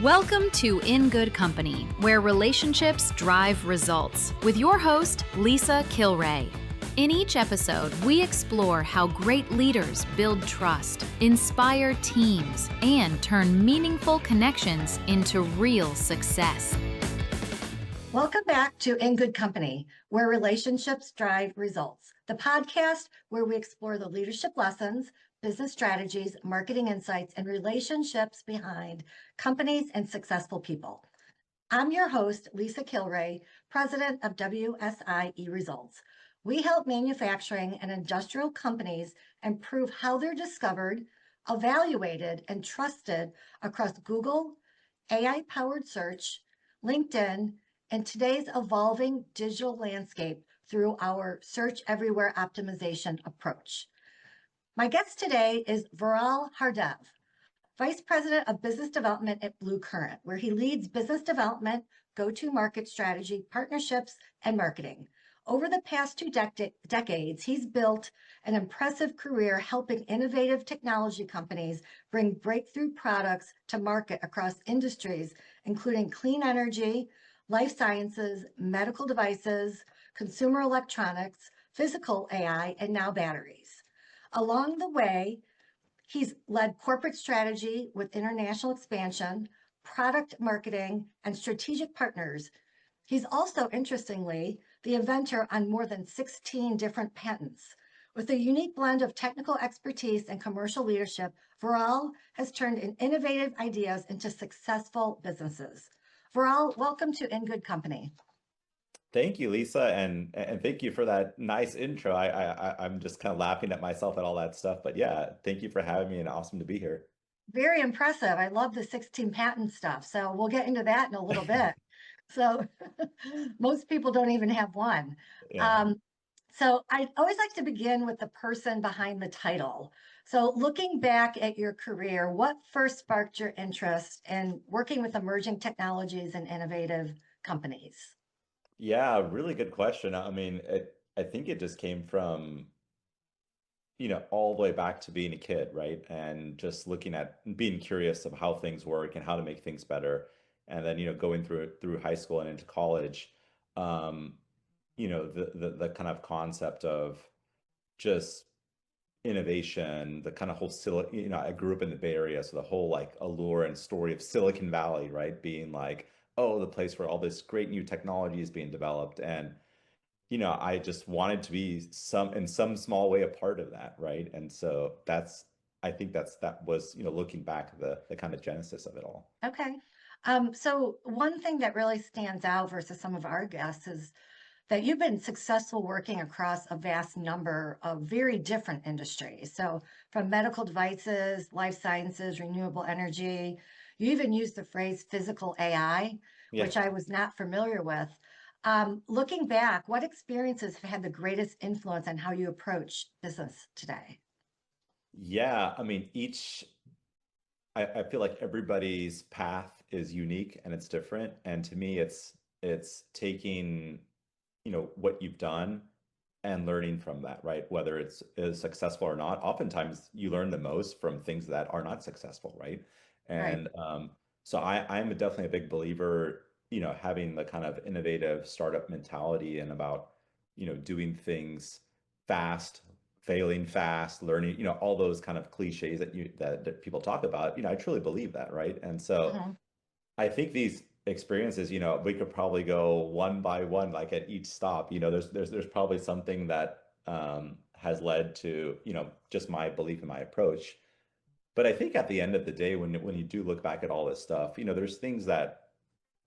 Welcome to In Good Company, where relationships drive results, with your host, Lisa Kilrea. In each episode, we explore how great leaders build trust, inspire teams, and turn meaningful connections into real success. Welcome back to In Good Company, where relationships drive results, the podcast where we explore the leadership lessons, business strategies, marketing insights, and relationships behind companies and successful people. I'm your host, Lisa Kilrea, president of WSI Results. We help manufacturing and industrial companies improve how they're discovered, evaluated, and trusted across Google, AI-powered search, LinkedIn, and today's evolving digital landscape through our search everywhere optimization approach. My guest today is Veeral Hardev, Vice President of Business Development at Blue Current, where he leads business development, go-to-market strategy, partnerships, and marketing. Over the past two decades, he's built an impressive career helping innovative technology companies bring breakthrough products to market across industries, including clean energy, life sciences, medical devices, consumer electronics, physical AI, and now batteries. Along the way, he's led corporate strategy with international expansion, product marketing, and strategic partners. He's also, interestingly, the inventor on more than 16 different patents. With a unique blend of technical expertise and commercial leadership, Veeral has turned innovative ideas into successful businesses. Veeral, welcome to In Good Company. Thank you, Lisa, and thank you for that nice intro. I'm just kind of laughing at myself at all that stuff, but yeah, thank you for having me and awesome to be here. Very impressive. I love the 16 patent stuff. So we'll get into that in a little bit. So most people don't even have one. Yeah. So I always like to begin with the person behind the title. So looking back at your career, what first sparked your interest in working with emerging technologies and innovative companies? Yeah, really good question. I think it just came from, all the way back to being a kid, right? And just looking at being curious of how things work and how to make things better. And then, going through high school and into college, um, the kind of concept of just innovation, the kind of whole I grew up in the Bay Area, so the whole like allure and story of Silicon Valley, right? Being like, oh, the place where all this great new technology is being developed. And, I just wanted to be in some small way a part of that, right? And so I think that was, looking back the kind of genesis of it all. Okay. So one thing that really stands out versus some of our guests is that you've been successful working across a vast number of very different industries. So from medical devices, life sciences, renewable energy, you even used the phrase physical AI, Yeah. which I was not familiar with. Looking back, what experiences have had the greatest influence on how you approach business today? Yeah, I feel like everybody's path is unique and it's different. And to me, it's taking, what you've done and learning from that, right? Whether it's is successful or not. Oftentimes you learn the most from things that are not successful, right? Right. And so I'm definitely a big believer, having the kind of innovative startup mentality and about, doing things fast, failing fast, learning, all those kind of cliches that people talk about. I truly believe that, right? And so Mhm. I think these experiences, we could probably go one by one, like at each stop. There's probably something that has led to, just my belief in my approach. But I think at the end of the day, when you do look back at all this stuff, there's things that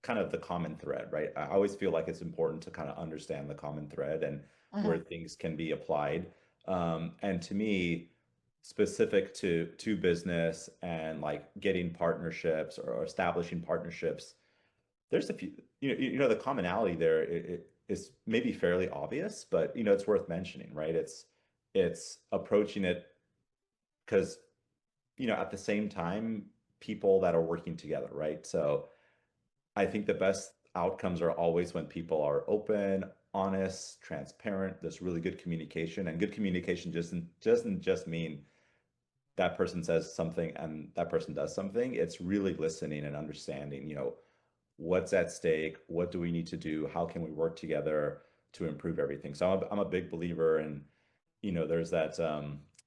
kind of the common thread, right? I always feel like it's important to kind of understand the common thread and where Mhm. things can be applied. And to me, specific to business and like getting partnerships or establishing partnerships, there's a few, the commonality there is maybe fairly obvious, but it's worth mentioning, right? It's approaching it because at the same time, people that are working together, right? So I think the best outcomes are always when people are open, honest, transparent. There's really good communication, and good communication just doesn't just mean that person says something and that person does something. It's really listening and understanding, what's at stake, what do we need to do, how can we work together to improve everything. So I'm a big believer in, there's that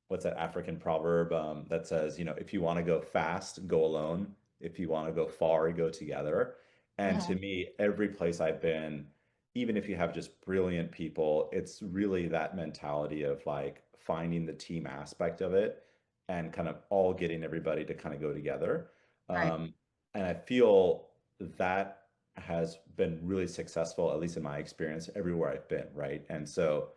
what's that African proverb that says, if you want to go fast, go alone. If you want to go far, go together. And to Mhm. me, every place I've been, even if you have just brilliant people, it's really that mentality of like finding the team aspect of it and kind of all getting everybody to kind of go together. Right. Um, and I feel that has been really successful, at least in my experience, everywhere I've been, right? And so,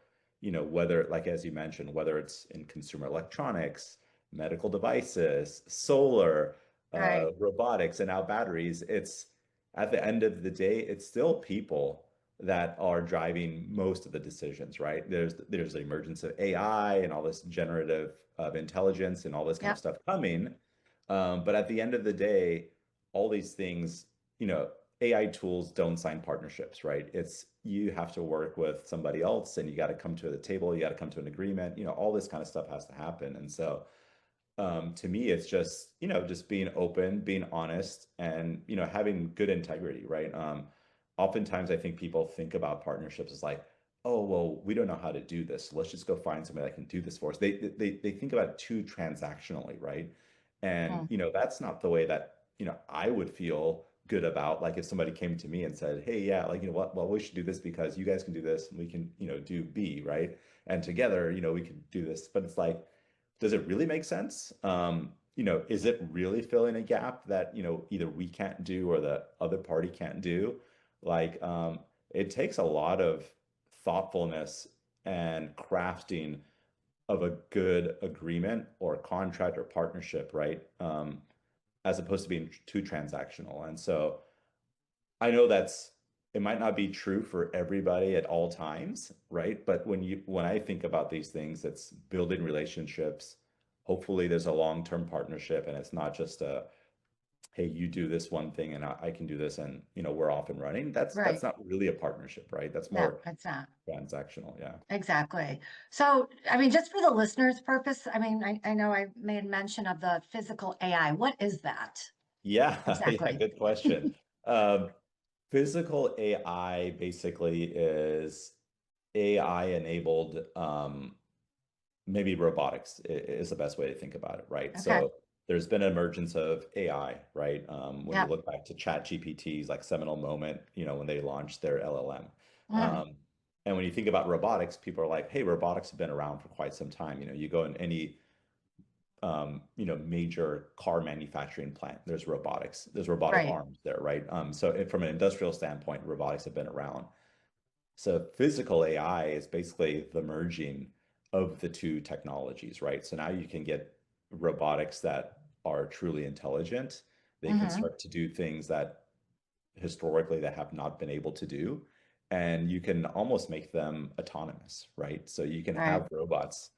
whether, like as you mentioned, whether it's in consumer electronics, medical devices, solar, Right. robotics, and now batteries, it's at the end of the day, it's still people that are driving most of the decisions, right? There's the emergence of AI and all this generative of intelligence and all this kind of Yep. stuff coming. But at the end of the day, all these things, AI tools don't sign partnerships, right? It's you have to work with somebody else and you got to come to the table, you got to come to an agreement, all this kind of stuff has to happen. And so to me, it's just, just being open, being honest, and, having good integrity, right? Oftentimes I think people think about partnerships as like, oh, well, we don't know how to do this. So let's just go find somebody that can do this for us. They think about it too transactionally, right? And, Mhm. that's not the way that, I would feel good about, like if somebody came to me and said, hey, yeah, like, what, well, we should do this because you guys can do this and we can, do B, right? And together, we can do this. But it's like, does it really make sense? Is it really filling a gap that, either we can't do or the other party can't do? Like, it takes a lot of thoughtfulness and crafting of a good agreement or contract or partnership, right? As opposed to being too transactional. And so I know it might not be true for everybody at all times, right? But when I think about these things, it's building relationships. Hopefully there's a long-term partnership and it's not just a, hey, you do this one thing and I can do this and we're off and running. That's Right. not really a partnership, right? That's No, more it's not. transactional. Yeah. Exactly. So, I mean, just for the listener's purpose, I mean, I know I made mention of the physical AI. What is that Yeah, yeah, exactly? good question. Um, Physical AI basically is AI enabled maybe robotics is the best way to think about it, right? Okay. So there's been an emergence of AI, right? When you Yep. look back to Chat GPT's like seminal moment, when they launched their LLM. Mm. Um, and when you think about robotics, people are like, hey, robotics have been around for quite some time. You go in any major car manufacturing plant, there's robotics, there's robotic Right. arms there, right? From an industrial standpoint, robotics have been around. So physical AI is basically the merging of the two technologies, right? So now you can get robotics that are truly intelligent. They can Hmm. start to do things that historically they have not been able to do. And you can almost make them autonomous, right? So you can Right. have robots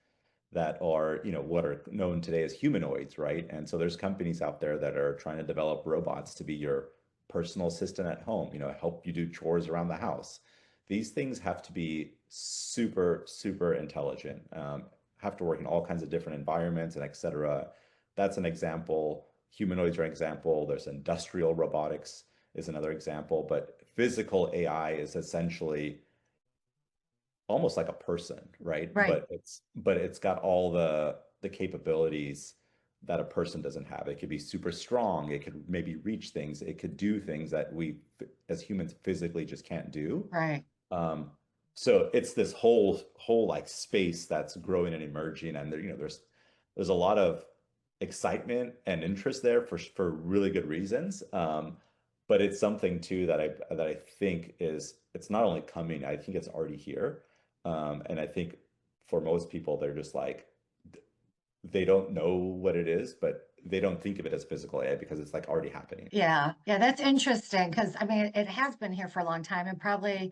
that are, what are known today as humanoids, right? And so there's companies out there that are trying to develop robots to be your personal assistant at home, help you do chores around the house. These things have to be super, super intelligent, have to work in all kinds of different environments and et cetera. That's an example. Humanoids are an example. There's industrial robotics is another example, but physical AI is essentially almost like a person, right? Right. But it's got all the capabilities that a person doesn't have. It could be super strong. It could maybe reach things. It could do things that we as humans physically just can't do. Right. Um, so it's this whole like space that's growing and emerging, and there's a lot of excitement and interest there for really good reasons. But it's something too that I think it's not only coming, I think it's already here. And I think for most people, they're just like they don't know what it is, but they don't think of it as physical AI because it's like already happening. Yeah. Yeah. That's interesting because I mean, it has been here for a long time and probably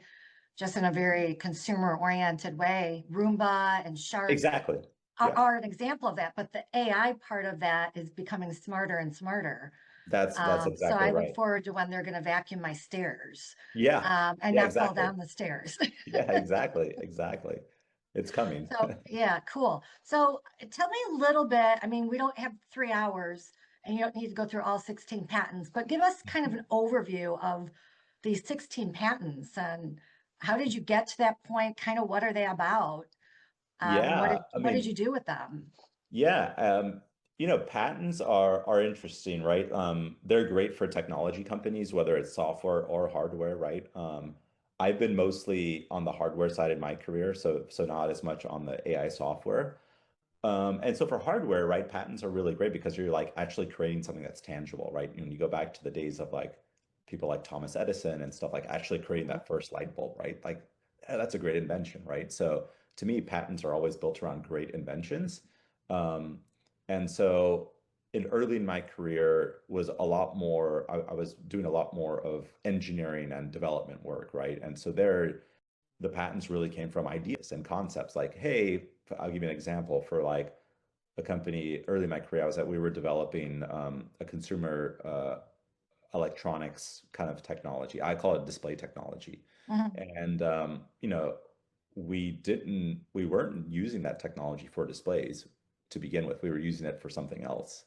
just in a very consumer oriented way. Roomba and Shark Exactly. are, Yeah. are an example of that, but the AI part of that is becoming smarter and smarter. That's So exactly I look right. forward to when they're going to vacuum my stairs, Yeah. and Yeah, not fall exactly. down the stairs. Yeah, exactly. Exactly. It's coming. So, yeah, cool. So tell me a little bit. I mean, we don't have 3 hours and you don't need to go through all 16 patents, but give us kind of an overview of these 16 patents and how did you get to that point? Kind of what are they about? And Yeah, I what did mean, you do with them? yeah, patents are interesting, right? They're great for technology companies, whether it's software or hardware, right? I've been mostly on the hardware side in my career, so not as much on the AI software. And so for hardware, right, patents are really great because you're like actually creating something that's tangible, right? And you go back to the days of like people like Thomas Edison and stuff like actually creating Mhm. that first light bulb, right? Like that's a great invention, right? So to me, patents are always built around great inventions. Um, and so early in my career was a lot more, I was doing a lot more of engineering and development work, right? And so there the patents really came from ideas and concepts like, hey, I'll give you an example for like a company early in my career, I was at, we were developing a consumer electronics kind of technology. I call it display technology. Mhm. And, we weren't using that technology for displays to begin with. We were using it for something else.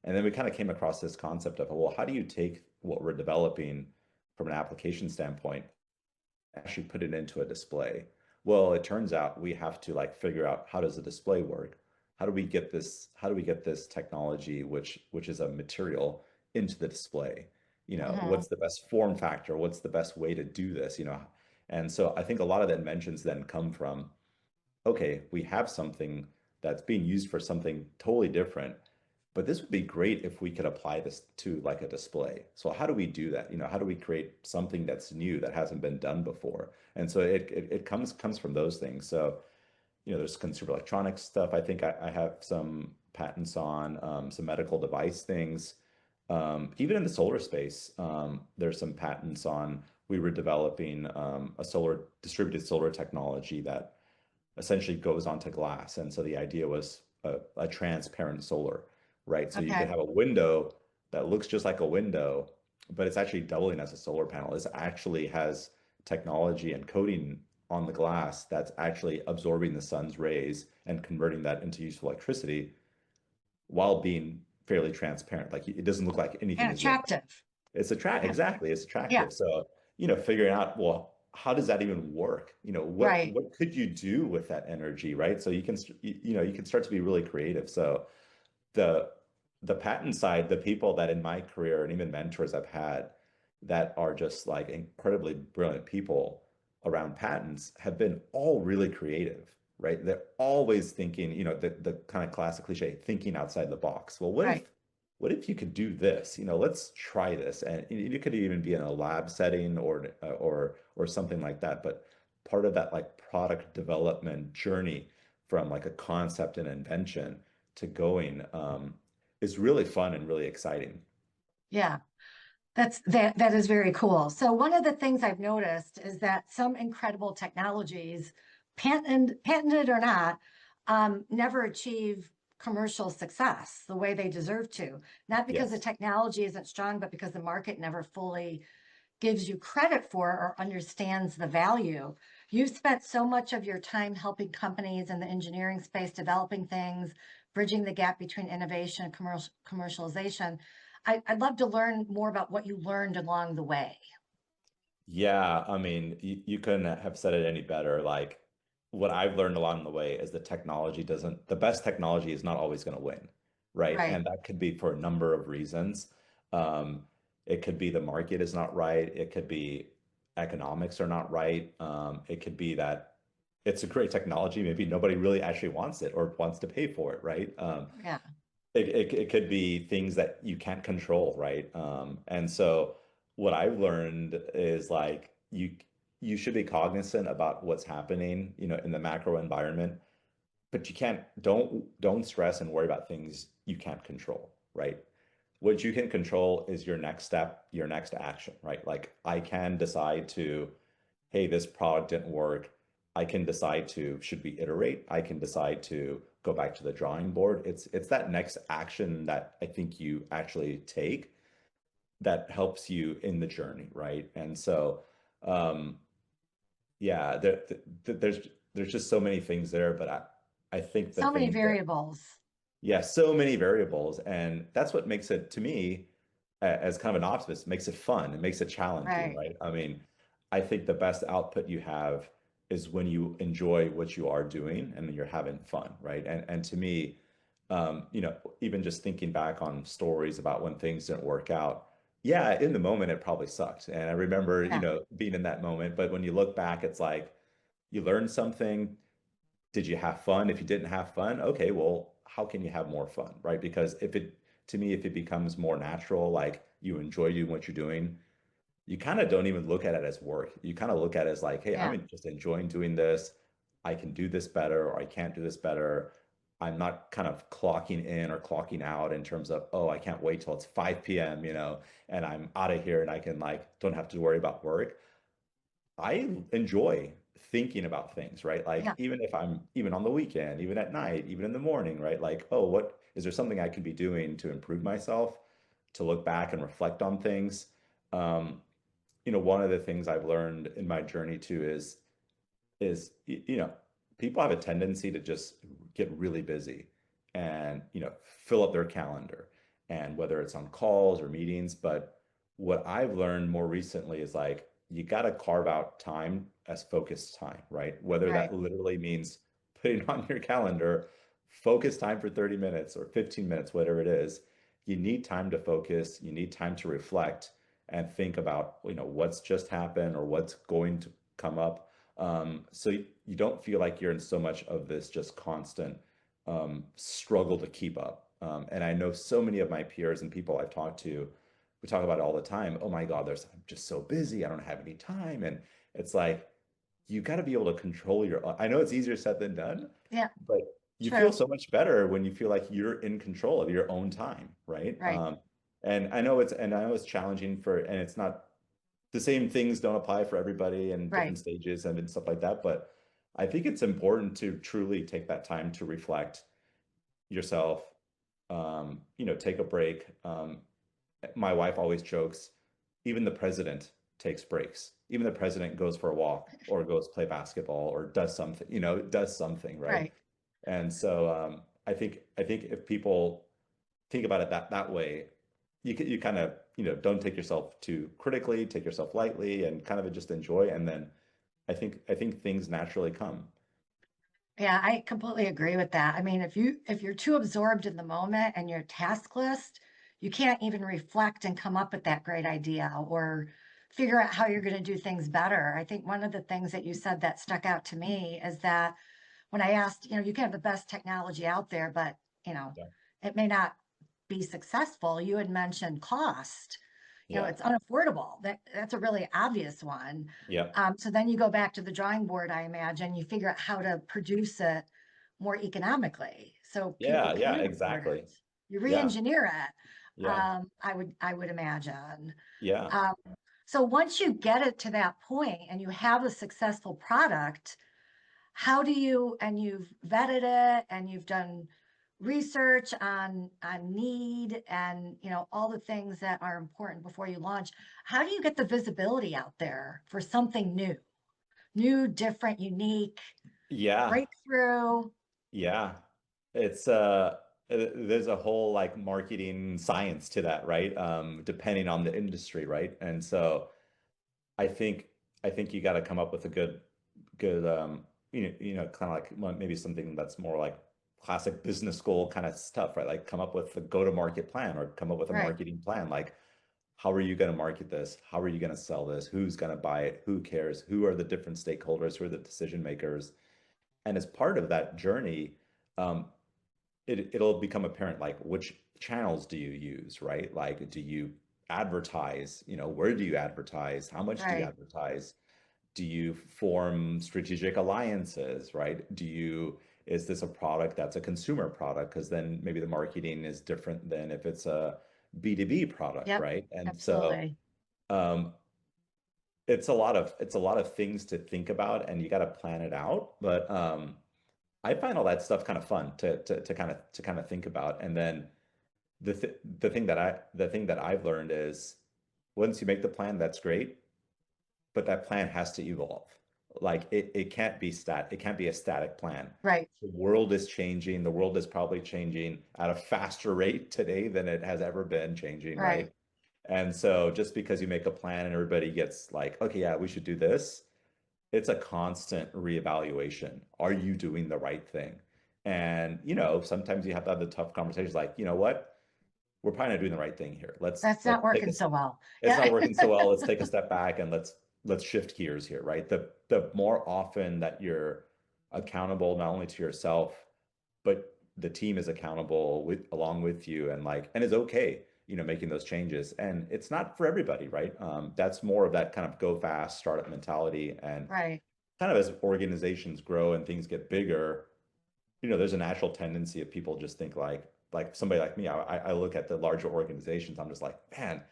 And then we kind of came across this concept of, well, how do you take what we're developing from an application standpoint actually put it into a display? Well, it turns out we have to like figure out how does the display work? How do we get this technology, which is a material, into the display? Mhm. What's the best form factor? What's the best way to do this? And so I think a lot of the inventions then come from, okay, we have something that's being used for something totally different, but this would be great if we could apply this to like a display. So how do we do that? How do we create something that's new that hasn't been done before? And so it comes from those things. So, there's consumer electronics stuff. I think I have some patents on some medical device things. Even in the solar space, there's some patents on, we were developing a distributed solar technology that essentially goes onto glass. And so the idea was a transparent solar, right? So you could Okay. have a window that looks just like a window, but it's actually doubling as a solar panel. This actually has technology and coating on the glass that's actually absorbing the sun's rays and converting that into useful electricity while being fairly transparent. Like it doesn't look like anything And is there. attractive. Yeah. Exactly, it's Yeah. attractive. So, figuring out, well, how does that even work? Right. What could you do with that energy, right? So you can start to be really creative. So the the patent side, the people that in my career and even mentors I've had that are just like incredibly brilliant people around patents have been all really creative, right? They're always thinking, the kind of classic cliche, thinking outside the box. Well, Right. what if you could do this? Let's try this. And it could even be in a lab setting or something like that. But part of that like product development journey from like a concept and invention to going is really fun and really exciting. Yeah. That is very cool. So one of the things I've noticed is that some incredible technologies, patented or not, never achieve commercial success the way they deserve to. Not because the Yes. technology isn't strong, but because the market never fully gives you credit for or understands the value. You've spent so much of your time helping companies in the engineering space, developing things, bridging the gap between innovation and commercialization. I'd love to learn more about what you learned along the way. Yeah, I mean, you couldn't have said it any better. Like, what I've learned along the way is the best technology is not always going to win, right? Right. And that could be for a number of reasons. Um, it could be the market is not right. It could be economics are not right. It could be that it's a great technology. Maybe nobody really actually wants it or wants to pay for it, right? Yeah. It could be things that you can't control, right? And so what I've learned is like you should be cognizant about what's happening, in the macro environment, but you can't don't stress and worry about things you can't control, right? What you can control is your next step, your next action, right? Like I can decide to, hey, this product didn't work. I can decide to, should we iterate? I can decide to go back to the drawing board. It's that next action that I think you actually take that helps you in the journey, right? And so, um, yeah, there's there's just so many things there, but I think the So many thing that, variables. yeah, so many variables, and that's what makes it, to me, as kind of an optimist, makes it fun. It makes it challenging, Right. right? I mean, I think the best output you have is when you enjoy what you are doing and you're having fun, right? And to me, even just thinking back on stories about when things didn't work out, yeah, in the moment it probably sucked, and I remember, Yeah. being in that moment. But when you look back, it's like you learned something. Did you have fun? If you didn't have fun, okay, well, how can you have more fun, right? Because to me, if it becomes more natural, like you enjoy doing what you're doing, you kind of don't even look at it as work. You kind of look at it as like, hey, Yeah. just enjoying doing this. I can do this better, or I can't do this better. I'm not kind of clocking in or clocking out in terms of, oh, I can't wait till it's 5 p.m., and I'm out of here and I can like don't have to worry about work. I enjoy thinking about things, right? Like Yeah. even if I'm even on the weekend, even at night, even in the morning, right? Like, oh, what is there something I could be doing to improve myself, to look back and reflect on things? Um, One of the things I've learned in my journey too is people have a tendency to just get really busy and fill up their calendar, and whether it's on calls or meetings. But what I've learned more recently is like you got to carve out time as focused time, right? Whether Right. that literally means putting on your calendar focus time for 30 minutes or 15 minutes, whatever it is. You need time to focus, you need time to reflect and think about what's just happened or what's going to come up, so you don't feel like you're in so much of this just constant struggle to keep up. And I know so many of my peers and people I've talked to, we talk about it all the time. Oh my God, I'm just so busy. I don't have any time. And it's like, you got to be able to control I know it's easier said than done, Yeah. but you feel True. so much better when you feel like you're in control of your own time, right? Right. And I know it's challenging and it's not the same things don't apply for everybody and Right. different stages and stuff like that. But I think it's important to truly take that time to reflect yourself, take a break. My wife always jokes, even the president takes breaks. Even the president goes for a walk or goes play basketball or does something, right? Right. And so I think if people think about it that way, you kind of don't take yourself too critically, take yourself lightly, and kind of just enjoy. And then I think things naturally come. Yeah, I completely agree with that. I mean, if you're too absorbed in the moment and your task list, you can't even reflect and come up with that great idea or figure out how you're going to do things better. I think one of the things that you said that stuck out to me is that when I asked, you can have the best technology out there, but Yeah, it may not be successful. You had mentioned cost. yeah, It's unaffordable. That's a really obvious one. yeah, So then you go back to the drawing board, I imagine, you figure out how to produce it more economically so people yeah, yeah, can afford exactly. it. You Yeah, re-engineer it, yeah, I would imagine. yeah, Um, so once you get it to that point and you have a successful product, how do you, and you've vetted it and you've done research on need and all the things that are important before you launch, how do you get the visibility out there for something new, different, unique, yeah, breakthrough? yeah. It's there's a whole like marketing science to that, right? Depending on the industry, right? And so I think I think you got to come up with a good kind of like maybe something that's more like classic business school kind of stuff, right? Like come up with a go-to-market plan or come up with a Right. marketing plan. Like how are you going to market this? How are you going to sell this? Who's going to buy it? Who cares? Who are the different stakeholders? Who are the decision makers? And as part of that journey, um, it'll become apparent like which channels do you use, right? Like do you advertise? Where do you advertise? How much do you Right. advertise? Do you form strategic alliances, right? Is this a product that's a consumer product? Because then maybe the marketing is different than if it's a B2B product, Yep. right? And so Absolutely. um, it's a lot of things to think about, and you got to plan it out. But I find all that stuff kind of fun to kind of think about. And then the thing that I've learned is once you make the plan, that's great, but that plan has to evolve. like it can't be it can't be a static plan. Right. The world is changing. The world is probably changing at a faster rate today than it has ever been changing, right? Right. And so just because you make a plan and everybody gets like, okay, yeah, we should do this, it's a constant reevaluation. Are you doing the right thing? And, sometimes you have to have the tough conversations like, you know what? We're probably not doing the right thing here. That's Let's not take working a so well. it's Yeah. not working so well. Let's take a step back and let's shift gears here, right? The more often that you're accountable not only to yourself, but the team is accountable along with you and is okay, making those changes. And it's not for everybody, right? That's more of that kind of go fast startup mentality. And Right. kind of as organizations grow and things get bigger, there's a natural tendency of people just think like somebody like me. I look at the larger organizations. I'm just like, man,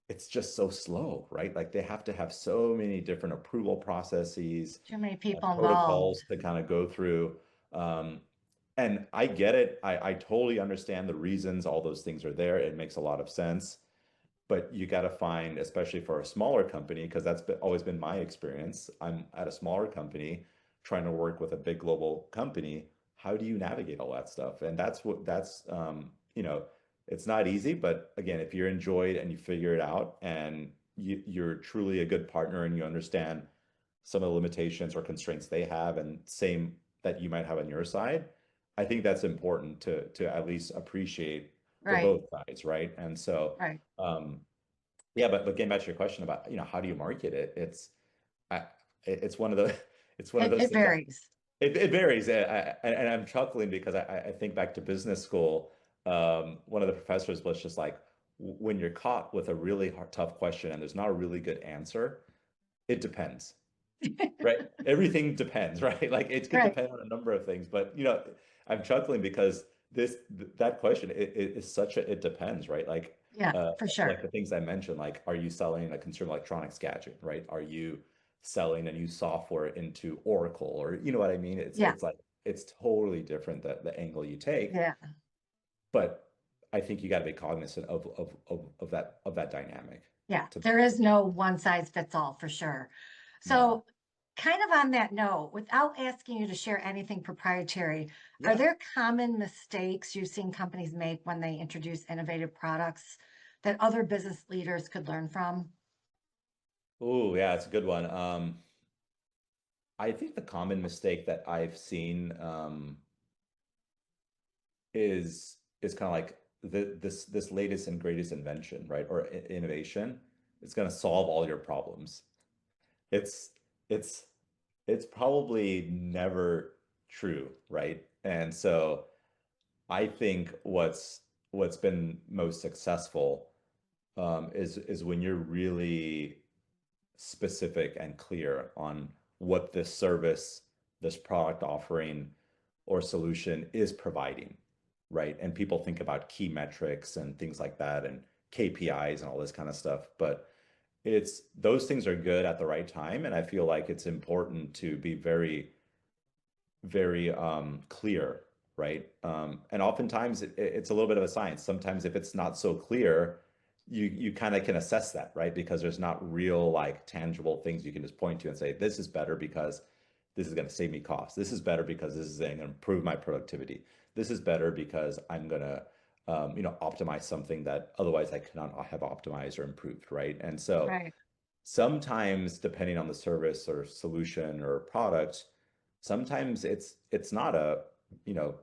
it's just so slow, right? Like they have to have so many different approval processes, Too many people involved. protocols to kind of go through. Um, and I get it. I totally understand the reasons all those things are there. It makes a lot of sense. But you got to find, especially for a smaller company, because always been my experience. I'm at a smaller company trying to work with a big global company. How do you navigate all that stuff? And it's not easy, but again, if you're enjoyed and you figure it out and you're truly a good partner and you understand some of the limitations or constraints they have and same that you might have on your side, I think that's important to at least appreciate for Right. both sides, right? And so Right. um, yeah, but getting back to your question about, how do you market it? I, it's one of the, it's one of those It things that varies. it varies. And I'm chuckling because I think back to business school. One of the professors was just like, when you're caught with a really tough question and there's not a really good answer, it depends, right? Everything depends, right? Like it could Right. depend on a number of things, but I'm chuckling because that question it is such It depends, right? Yeah, for Like sure. the things I mentioned, like are you selling a consumer electronics gadget, right? Are you selling a new software into Oracle, or you know what I mean? Yeah. It's like it's totally different the angle you take, Yeah. but I think you got to be cognizant of that dynamic. Yeah. To There is no one size fits all for sure. No, So, kind of on that note, without asking you to share anything proprietary, are yeah. there common mistakes you've seen companies make when they introduce innovative products that other business leaders could learn from? Oh, yeah, it's a good one. I think the common mistake that I've seen is kind of like this latest and greatest invention, right? Or innovation. It's going to solve all your problems. It's it's it's probably never true, right? And so I think what's been most successful is when you're really specific and clear on what this service, this product offering, or solution is providing, right? And people think about key metrics and things like that and KPIs and all this kind of stuff. But it's those things are good at the right time. And I feel like it's important to be very very clear, right? And oftentimes it's a little bit of a science. Sometimes if it's not so clear, you kind of can assess that, right? Because there's not real like tangible things you can just point to and say, this is better because this is going to save me costs. This is better because this is going to improve my productivity. This is better because I'm going to optimize something that otherwise I could not have optimized or improved, right? And so Right. sometimes depending on the service or solution or product, sometimes it's not a you know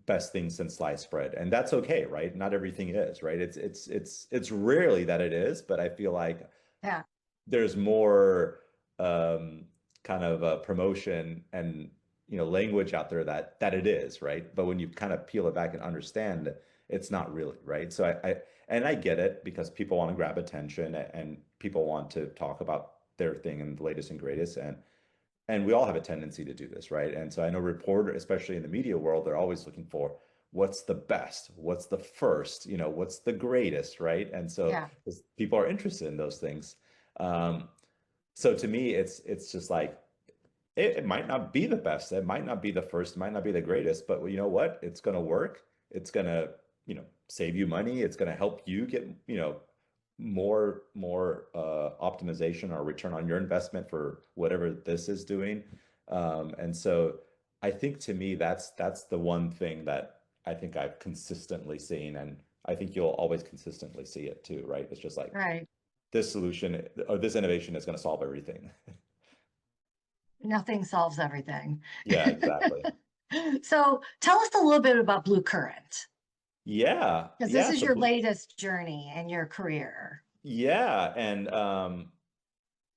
best thing since sliced bread, and that's okay, right? Not everything is, right? It's rarely that it is, but I feel like Yeah. there's more kind of a promotion and language out there that it is, right? But when you kind of peel it back and understand, it's not really, right? So I get it because people want to grab attention and people want to talk about their thing and the latest and greatest, and we all have a tendency to do this, right? And so I know reporter, especially in the media world, they're always looking for what's the best, what's the first, what's the greatest, right? And so Yeah. people are interested in those things. Um, so to me, it's just like it might not be the best, it might not be the first, it might not be the greatest, but you know what? It's going to work. It's going to, save you money. It's going to help you get, more optimization or return on your investment for whatever this is doing. And so I think to me that's the one thing that I think I've consistently seen, and I think you'll always consistently see it too, right? It's just like Right. this solution or this innovation is going to solve everything. Nothing solves everything. Yeah, exactly. So tell us a little bit about Blue Current, Yeah, because this yeah. is your latest journey in your career. Yeah, and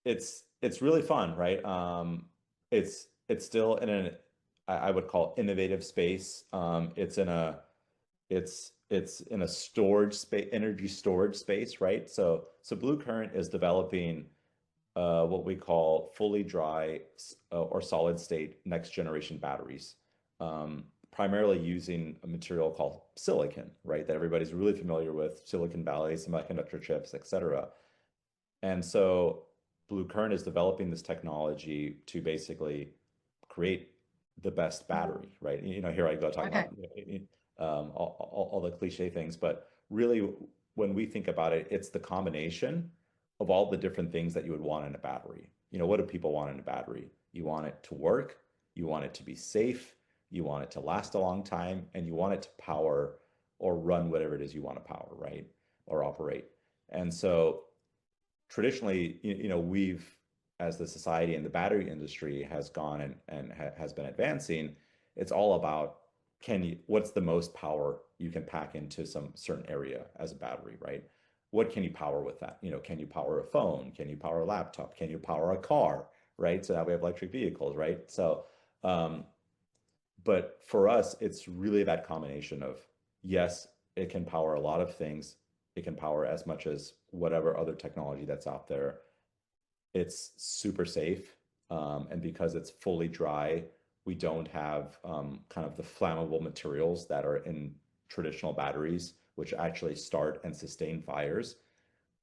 it's really fun, right? It's still in an I would call innovative space. It's in a storage space, energy storage space, right? So Blue Current is developing what we call fully dry or solid state next generation batteries, primarily using a material called silicon, right? That everybody's really familiar with, Silicon Valley, semiconductor chips, et cetera. And so Blue Current is developing this technology to basically create the best battery, right? Here I go talking Okay. about all the cliche things, but really, when we think about it, it's the combination of all the different things that you would want in a battery. What do people want in a battery? You want it to work, you want it to be safe, you want it to last a long time, and you want it to power or run whatever it is you want to power, right? Or operate. And so traditionally, we've, as the society and the battery industry has gone and has been advancing, it's all about what's the most power you can pack into some certain area as a battery, right? What can you power with that? Can you power a phone? Can you power a laptop? Can you power a car? Right? So now we have electric vehicles, right? So, but for us, it's really that combination of, yes, it can power a lot of things. It can power as much as whatever other technology that's out there. It's super safe. And because it's fully dry, we don't have kind of the flammable materials that are in traditional batteries, which actually start and sustain fires.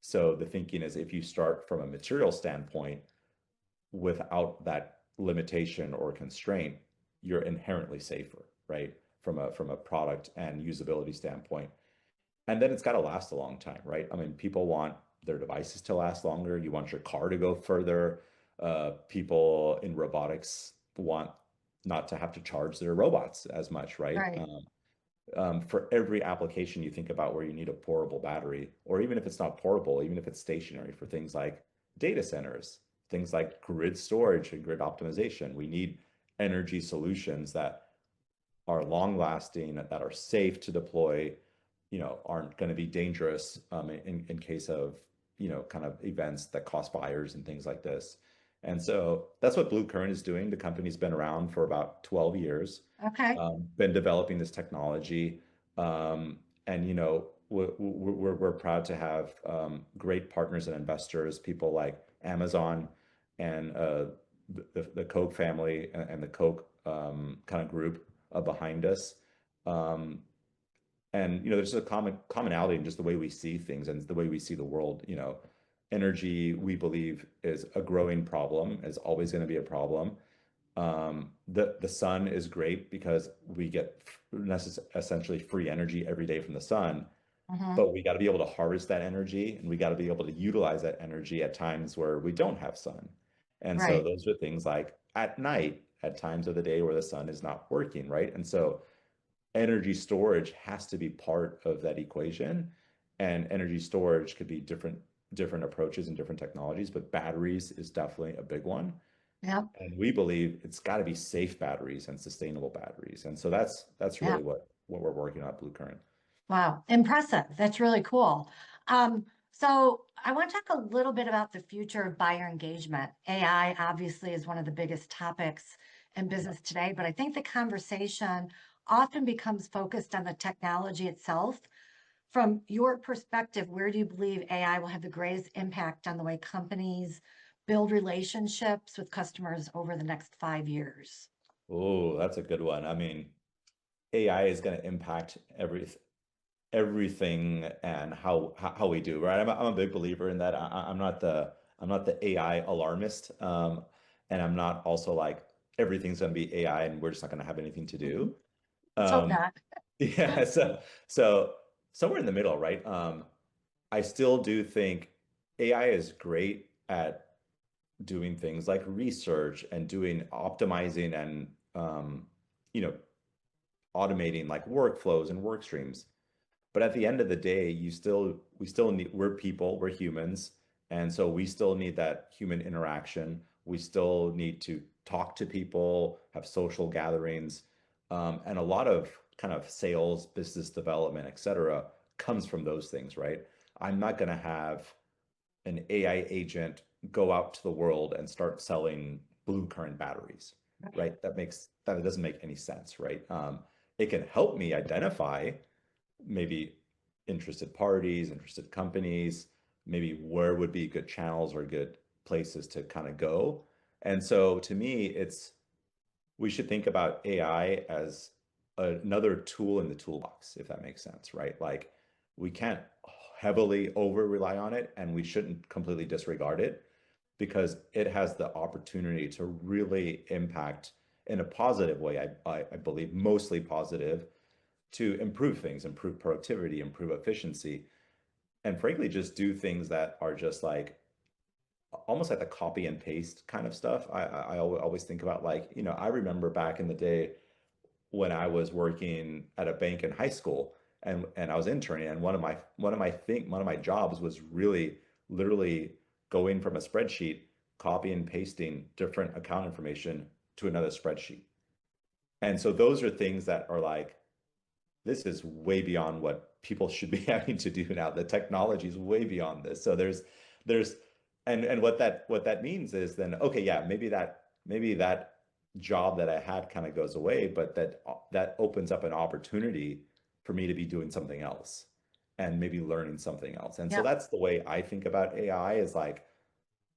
So the thinking is, if you start from a material standpoint without that limitation or constraint, you're inherently safer, right? From a product and usability standpoint. And then it's got to last a long time, right? I mean, people want their devices to last longer. You want your car to go further. People in robotics want not to have to charge their robots as much, right? Right. For every application you think about where you need a portable battery, or even if it's not portable, even if it's stationary, for things like data centers, things like grid storage and grid optimization, we need energy solutions that are long lasting, that are safe to deploy, aren't going to be dangerous in case of, kind of events that cost fires and things like this. And so that's what Blue Current is doing. The company's been around for about 12 years, Okay. been developing this technology. And, we're proud to have great partners and investors, people like Amazon and the Koch family and the Koch kind of group behind us. Um, and there's a commonality in just the way we see things and the way we see the world. Energy, we believe, is a growing problem, is always going to be a problem. The sun is great because we get essentially free energy every day from the sun, Hmm. but we got to be able to harvest that energy, and we got to be able to utilize that energy at times where we don't have sun. And so Right. those are things like at night, at times of the day where the sun is not working, right? And so energy storage has to be part of that equation. And energy storage could be different approaches and different technologies, but batteries is definitely a big one. Yep. And we believe it's got to be safe batteries and sustainable batteries. And so that's really Yep. what we're working on at Blue Current. Wow. Impressive. That's really cool. So I want to talk a little bit about the future of buyer engagement. AI obviously is one of the biggest topics in Yeah. business today, but I think the conversation often becomes focused on the technology itself. From your perspective, where do you believe AI will have the greatest impact on the way companies build relationships with customers over the next 5 years? Oh, that's a good one. I mean, AI is going to impact everything and how we do, right? I'm a big believer in that. I'm not the AI alarmist, and I'm not also like everything's going to be AI and we're just not going to have anything to Mhm. do. Let's hope Um, not. yeah, so somewhere in the middle, right? I still do think AI is great at doing things like research and doing optimizing and you know, automating like workflows and work streams. But at the end of the day, we still need, we're people, we're humans. And so we still need that human interaction. We still need to talk to people, have social gatherings. And a lot of kind of sales, business development, et cetera, comes from those things, right? I'm not going to have an AI agent go out to the world and start selling blue current batteries, right? That doesn't make any sense, right? It can help me identify maybe interested parties, interested companies, maybe where would be good channels or good places to kind of go. And so to me, we should think about AI as another tool in the toolbox, if that makes sense, right? Like we can't heavily over rely on it and we shouldn't completely disregard it because it has the opportunity to really impact in a positive way, I believe, mostly positive, to improve things, improve productivity, improve efficiency, and frankly, just do things that are just like almost like the copy and paste kind of stuff. I always think about like, I remember back in the day when I was working at a bank in high school and I was interning, and one of my jobs was really literally going from a spreadsheet, copy and pasting different account information to another spreadsheet. And so those are things that are like, this is way beyond what people should be having to do now. The technology is way beyond this. So there's and what that means is then, okay, yeah, maybe that job that I had kind of goes away, but that opens up an opportunity for me to be doing something else and maybe learning something else. And so Yep. that's the way I think about AI is like,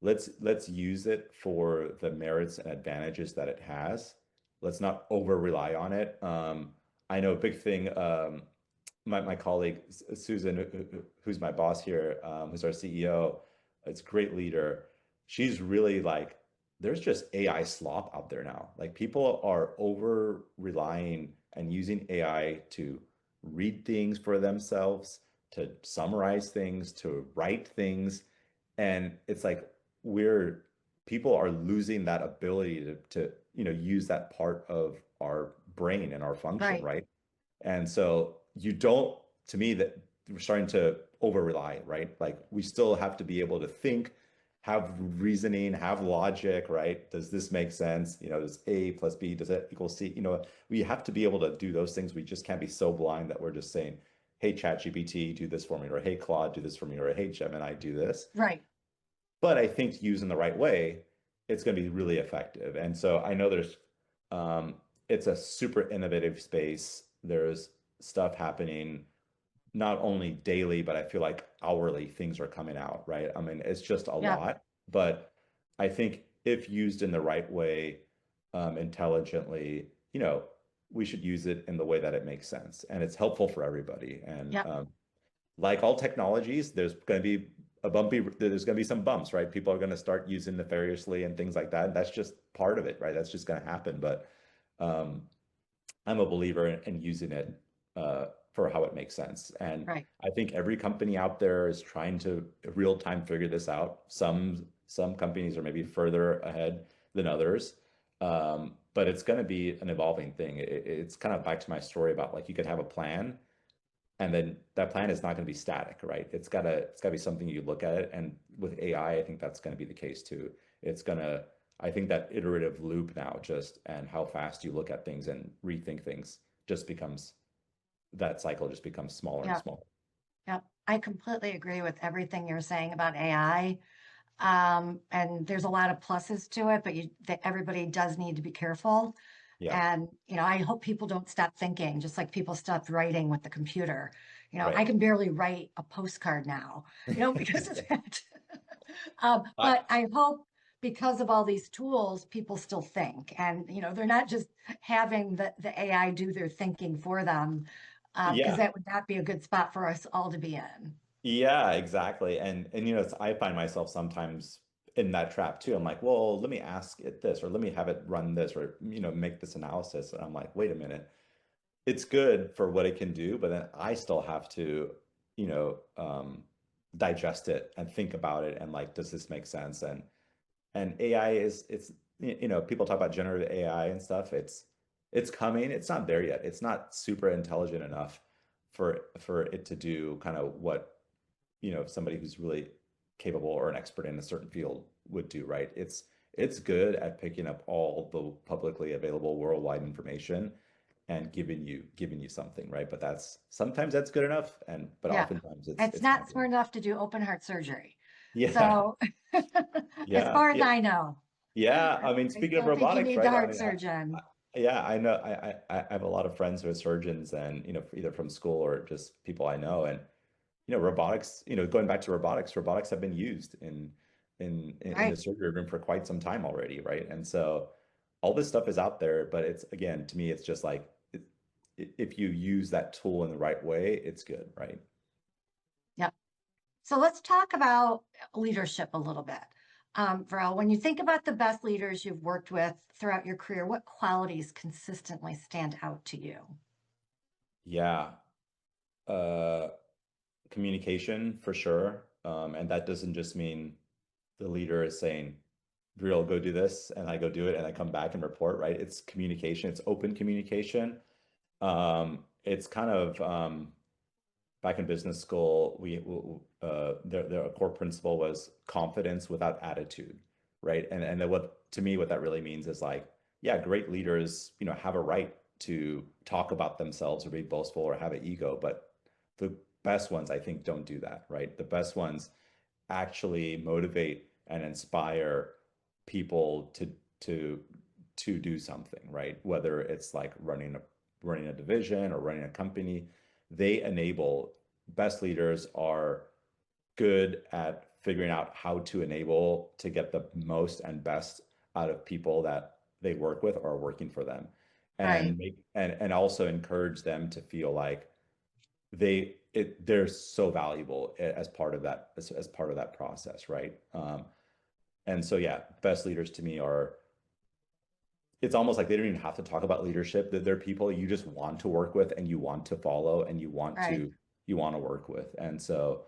let's use it for the merits and advantages that it has. Let's not over rely on it. I know a big thing. My colleague Susan, who's my boss here, who's our CEO, it's a great leader. She's really like, there's just AI slop out there now. Like people are over relying and using AI to read things for themselves, to summarize things, to write things, and it's like we're people are losing that ability to use that part of our brain and our function, Right. right? And so you don't, to me, that we're starting to over rely, right? Like we still have to be able to think, have reasoning, have logic, right? Does this make sense? Does A plus B, does it equal C? We have to be able to do those things. We just can't be so blind that we're just saying, hey, ChatGPT, do this for me, or hey, Claude, do this for me, or hey, Gemini, do this. Right. But I think used in the right way, it's going to be really effective. And so I know um, it's a super innovative space. There's stuff happening not only daily, but I feel like hourly things are coming out, right? I mean, it's just a Yep. lot, but I think if used in the right way, intelligently, we should use it in the way that it makes sense and it's helpful for everybody. And Yep. like all technologies, there's going to be some bumps, right? People are going to start using nefariously and things like that. That's just part of it, right? That's just going to happen. But um, I'm a believer in using it for how it makes sense. And Right. I think every company out there is trying to real time figure this out. Some companies are maybe further ahead than others. But it's going to be an evolving thing. It's kind of back to my story about like you could have a plan and then that plan is not going to be static, right? It's gotta be something you look at it. And with AI, I think that's going to be the case too. I think that iterative loop now just and how fast you look at things and rethink things just becomes that cycle just becomes smaller and Yep. smaller. Yep. I completely agree with everything you're saying about AI. And there's a lot of pluses to it, but everybody does need to be careful. Yeah, And, I hope people don't stop thinking, just like people stopped writing with the computer. right. I can barely write a postcard now, because of that. I, But I hope because of all these tools, people still think. And, they're not just having the AI do their thinking for them, because yeah, that would not be a good spot for us all to be in. yeah, exactly. And I find myself sometimes in that trap too. I'm like, well, let me ask it this, or let me have it run this, or make this analysis. And I'm like, wait a minute, it's good for what it can do, but then I still have to, you know, um, digest it and think about it and like, does this make sense? And AI is it's people talk about generative AI and stuff. It's coming. It's not there yet. It's not super intelligent enough for it to do kind of what somebody who's really capable or an expert in a certain field would do, right? It's good at picking up all the publicly available worldwide information and giving you something, right? But that's sometimes that's good enough, but Yeah. oftentimes It's it's not not good smart enough. enough to do open heart surgery. Yeah, So as yeah, far as yeah, I know, yeah. I mean, I speaking of still think you robotics, need the right? I heart mean, surgeon. yeah, I know. I have a lot of friends who are surgeons, and either from school or just people I know, and robotics. Going back to robotics, robotics have been used in the Right. surgery room for quite some time already, right? And so all this stuff is out there, but it's again, to me, it's just like if you use that tool in the right way, it's good, right? Yep. So let's talk about leadership a little bit. Veeral, when you think about the best leaders you've worked with throughout your career, what qualities consistently stand out to you? Yeah. Uh, Communication for sure. And that doesn't just mean the leader is saying, Veeral, go do this, and I go do it, and I come back and report, right? It's communication, it's open communication. It's kind of back in business school, their core principle was confidence without attitude, right? And then what to me, what that really means is like, yeah, great leaders, have a right to talk about themselves or be boastful or have an ego, but the best ones, I think, don't do that, right? The best ones actually motivate and inspire people to to do something, right? Whether it's like running a division or running a company, they enable best leaders are good at figuring out how to enable to get the most and best out of people that they work with or are working for them Right. and and also encourage them to feel like they're so valuable as part of that as part of that process, right? And so yeah, best leaders to me are it's almost like they don't even have to talk about leadership, that they're people you just want to work with and you want to follow and Right. you want to work with. And so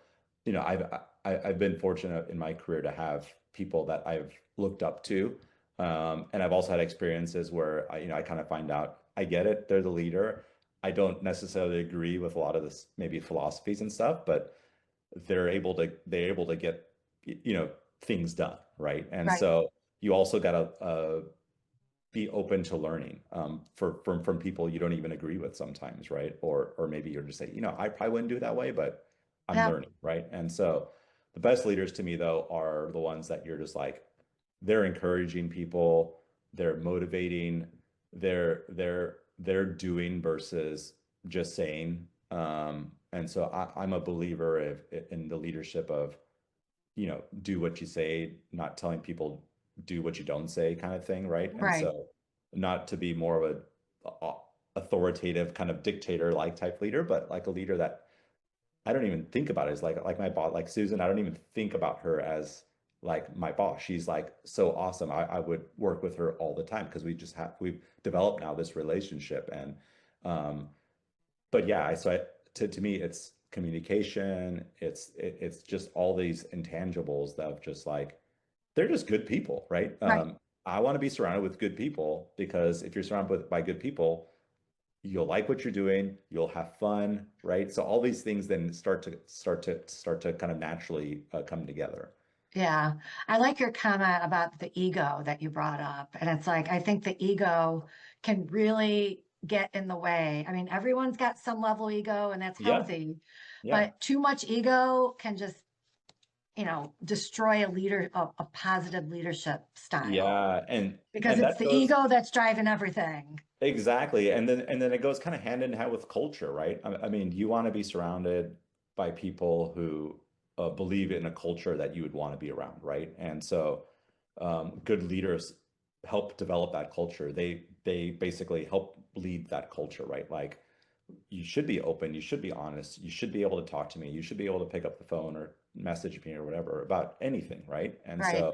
I've been fortunate in my career to have people that I've looked up to, and I've also had experiences where I kind of find out I get it, they're the leader. I don't necessarily agree with a lot of this maybe philosophies and stuff, but they're able to get you know things done, right? And Right. so you also got to be open to learning from people you don't even agree with sometimes, right? Or maybe you're just saying, I probably wouldn't do it that way, but I'm Yeah. learning, right? And so the best leaders to me though are the ones that you're just like, they're encouraging people, they're motivating, they're doing versus just saying. And so I'm a believer in the leadership of do what you say, not telling people do what you don't say kind of thing, right? And Right. so not to be more of a authoritative kind of dictator like type leader, but like a leader that I don't even think about it as like my boss, like Susan, I don't even think about her as like my boss. She's like so awesome. I would work with her all the time because we've developed now this relationship. And um but yeah, to me, it's communication. It's just all these intangibles that just like they're just good people, right? Right. I want to be surrounded with good people because if you're surrounded by good people, you'll like what you're doing, you'll have fun, right? So all these things then start to kind of naturally come together. Yeah. I like your comment about the ego that you brought up. And it's like, I think the ego can really get in the way. I mean, everyone's got some level ego and that's Yeah, healthy, yeah, but too much ego can just, destroy a positive leadership style yeah, because and it's that the goes ego that's driving everything. exactly. And then it goes kind of hand in hand with culture, right? I mean, you want to be surrounded by people who believe in a culture that you would want to be around, right? And so good leaders help develop that culture. They basically help lead that culture, right? Like you should be open, you should be honest, you should be able to talk to me, you should be able to pick up the phone or message me or whatever about anything, right? And Right. so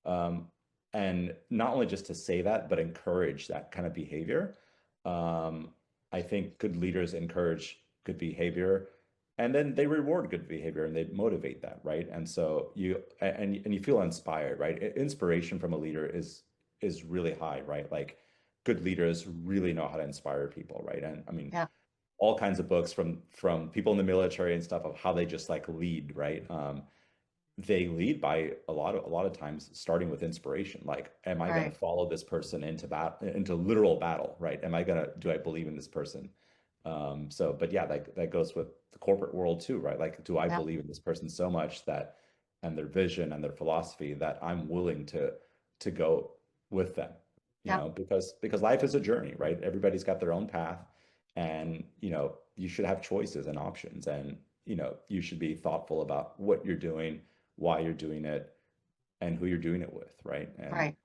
um, and not only just to say that, but encourage that kind of behavior. Um, I think good leaders encourage good behavior. and then they reward good behavior and they motivate that, right? And so you feel inspired, right? Inspiration from a leader is really high, right? Like good leaders really know how to inspire people, right? And I mean, Yeah. all kinds of books from people in the military and stuff of how they just like lead, right? They lead by a lot of times starting with inspiration. Like, am I going to Right. follow this person into literal battle, right? Do I believe in this person? But yeah, that goes with the corporate world too, right? Like, do I Yeah. believe in this person so much that, and their vision and their philosophy, that I'm willing to go with them, Yeah. because life is a journey, right? Everybody's got their own path, and you should have choices and options, and you should be thoughtful about what you're doing, why you're doing it, and who you're doing it with, right? And Right.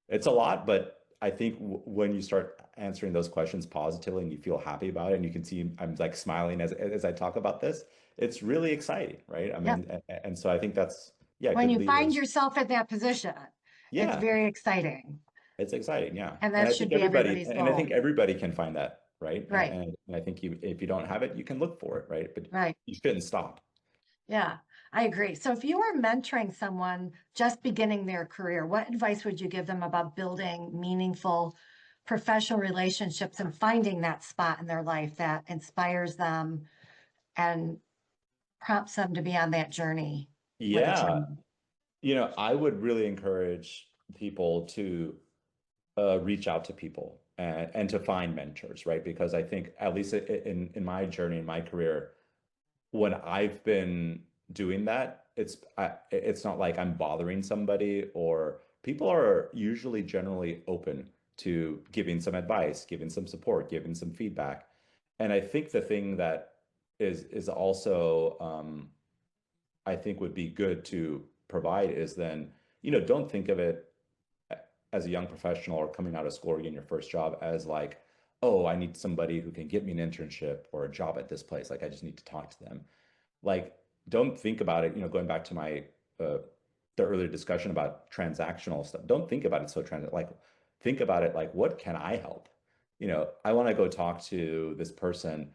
it's a lot, but I think when you start answering those questions positively and you feel happy about it, and you can see I'm like smiling as I talk about this, it's really exciting, right? I Yeah. mean, and so I think that's, yeah, When good you find leaders. yourself in that position, it's Yeah, very exciting. it's exciting. Yeah. And And that I should think be everybody, everybody's and I goal. think everybody can find that, right? Right. And I think if you don't have it, you can look for it, right? But Right. you shouldn't stop. Yeah, I agree. So if you were mentoring someone just beginning their career, what advice would you give them about building meaningful professional relationships and finding that spot in their life that inspires them and prompts them to be on that journey with a Yeah. team? I would really encourage people to reach out to people and to find mentors, right? Because I think, at least in my journey, in my career, when I've been doing that, it's not like I'm bothering somebody, or people are usually generally open to giving some advice, giving some support, giving some feedback. And I think the thing that is also I think would be good to provide is then, don't think of it as a young professional or coming out of school or getting your first job as like, oh, I need somebody who can get me an internship or a job at this place. Like, I just need to talk to them. Like, don't think about it, going back to my the earlier discussion about transactional stuff. Don't think about it like, think about it like, what can I help? I want to go talk to this person.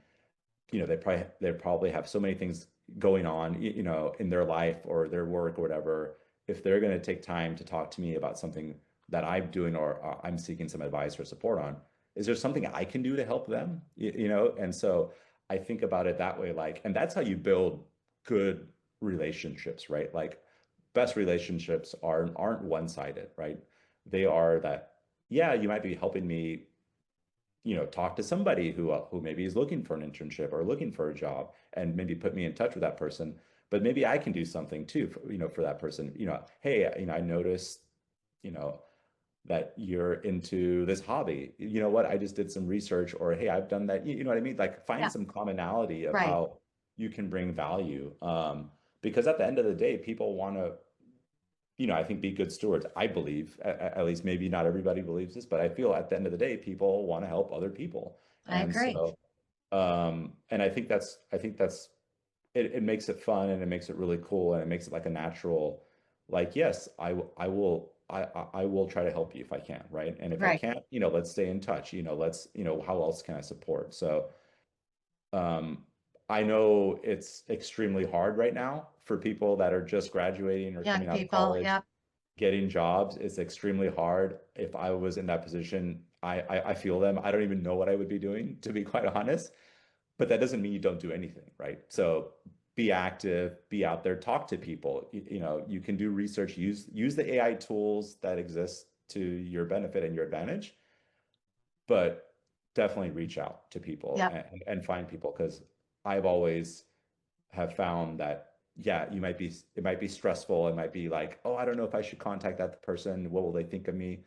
They probably have so many things going on, in their life or their work or whatever. If they're going to take time to talk to me about something that I'm doing, or I'm seeking some advice or support on, is there something I can do to help them? And so I think about it that way, like, and that's how you build good relationships, right? Like, best relationships aren't one-sided, right? They are that, yeah, you might be helping me, talk to somebody who maybe is looking for an internship or looking for a job, and maybe put me in touch with that person. But maybe I can do something too, for that person. Hey, I noticed, you know, that you're into this hobby. You know what? I just did some research, or hey, I've done that. You know what I mean? Like, find Yeah, some commonality of right. how you can bring value. Because at the end of the day, people want to, I think, be good stewards. I believe, at least, maybe not everybody believes this, but I feel at the end of the day, people want to help other people. I And agree. so, and I think that's it makes it fun, and it makes it really cool, and it makes it like a natural, like, yes, I will try to help you if I can, right? And if I Right. can't, let's stay in touch. How else can I support? So, um, I know it's extremely hard right now for people that are just graduating or Young coming out of people. college, Yep. getting jobs. It's extremely hard. If I was in that position, I feel them. I don't even know what I would be doing, to be quite honest. But that doesn't mean you don't do anything, right? So be active, be out there, talk to people. You can do research, use the AI tools that exist to your benefit and your advantage, but definitely reach out to people Yep. and find people, because I've always have found that, yeah, it might be stressful. It might be like, oh, I don't know if I should contact that person. What will they think of me?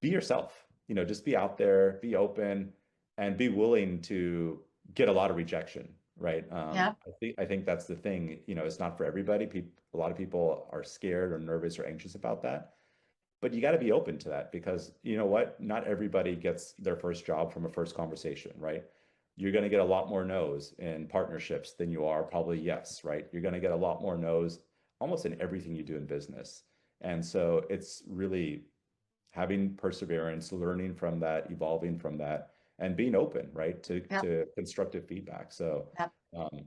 Be yourself, just be out there, be open, and be willing to get a lot of rejection, right? Yep. I think that's the thing. It's not for everybody. A lot of people are scared or nervous or anxious about that, but you got to be open to that, because you know what? Not everybody gets their first job from a first conversation, right? You're going to get a lot more no's in partnerships than you are probably yes, right? You're going to get a lot more no's almost in everything you do in business. And so it's really having perseverance, learning from that, evolving from that, and being open, right, to Yep. to constructive feedback. So, Yep. um,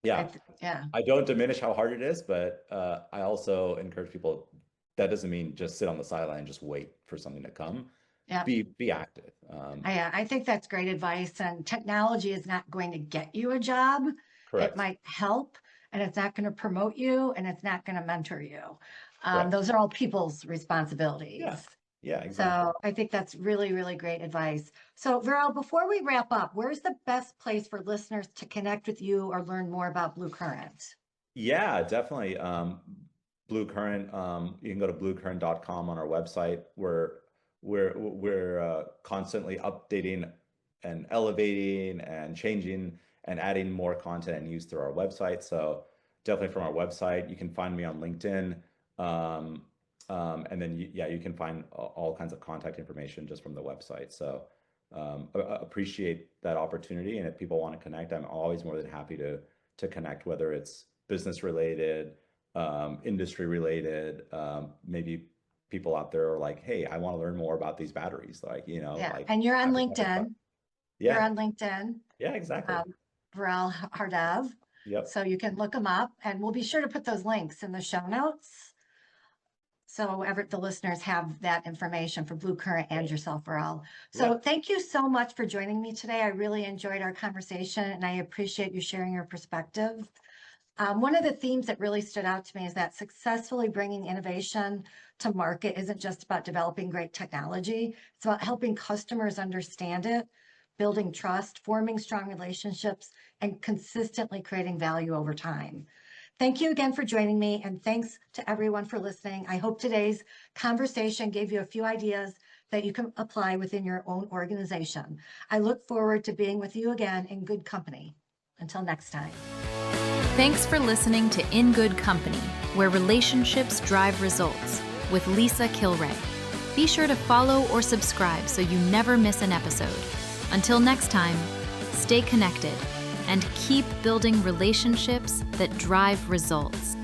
Yeah. Yeah. I don't diminish how hard it is, but I also encourage people, that doesn't mean just sit on the sideline and just wait for something to come. Yeah. Be active. I think that's great advice. And technology is not going to get you a job. It Correct. might help, and it's not going to promote you, and it's not going to mentor you. Correct. Those are all people's Yeah. responsibilities. Yeah, exactly. So I think that's really, really great advice. So Veeral, before we wrap up, where's the best place for listeners to connect with you or learn more about Blue Current? Yeah, definitely. Blue Current, you can go to bluecurrent.com on our website. We're constantly updating and elevating and changing and adding more content and use through our website. So definitely from our website, you can find me on LinkedIn. Um, and then yeah, you can find all kinds of contact information just from the website. So appreciate that opportunity. And if people want to connect, I'm always more than happy to connect, whether it's business related, industry related, maybe people out there are like, hey, I want to learn more about these batteries. Like, Yeah, like and you're on happy to have a talk. LinkedIn. You're Yeah, on LinkedIn, yeah, exactly. um, Veeral Hardev. Yep. So you can look them up, and we'll be sure to put those links in the show notes. So the listeners have that information for Blue Current and yourself, Veeral. So Yep. thank you so much for joining me today. I really enjoyed our conversation, and I appreciate you sharing your perspective. One of the themes that really stood out to me is that successfully bringing innovation to market isn't just about developing great technology. It's about helping customers understand it, building trust, forming strong relationships, and consistently creating value over time. Thank you again for joining me, and thanks to everyone for listening. I hope today's conversation gave you a few ideas that you can apply within your own organization. I look forward to being with you again in good company. Until next time. Thanks for listening to In Good Company, where relationships drive results, with Lisa Kilrea. Be sure to follow or subscribe so you never miss an episode. Until next time, stay connected and keep building relationships that drive results.